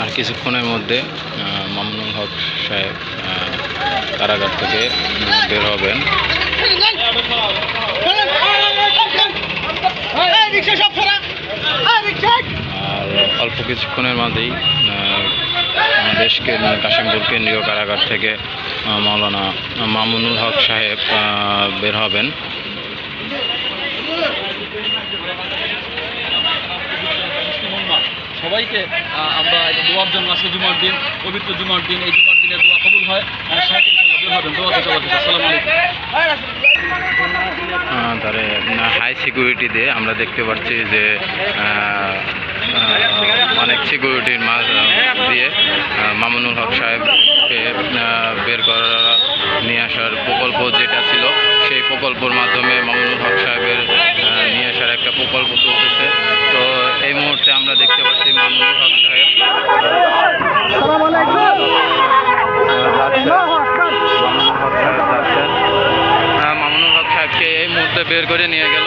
আর কিছুক্ষণের মধ্যে মামুনুল হক সাহেব কারাগার থেকে বের হবেন। আর অল্প কিছুক্ষণের মধ্যেই দেশকে কাশিমপুর কেন্দ্রীয় কারাগার থেকে মাওলানা মামুনুল হক সাহেব বের হবেন। সবাইকে আমরা দোয়ার জন্য আজকে জুমার দিন, পবিত্র জুমার দিন, এই জুমার দিনে দোয়া কবুল হয়। সাহেব ইনশাআল্লাহ বের হবেন। দোয়া থেকে আসসালামু আলাইকুম। তারে হাই সিকিউরিটি দিয়ে আমরা দেখতে পাচ্ছি যে অনেক সিকিউরিটির মাঝ দিয়ে মামুনুল হক সাহেবকে বের করা নিয়ে আসার প্রকল্প যেটা ছিল সেই প্রকল্পের মাধ্যমে মামুনুল হক সাহেবের নিয়ে আসার একটা প্রকল্প চলতেছে। তো এই মুহূর্তে আমরা দেখতে পাচ্ছি মামুনুল হক সাহেব মামুনুল হক সাহেবকে এই মুহূর্তে বের করে নিয়ে গেল।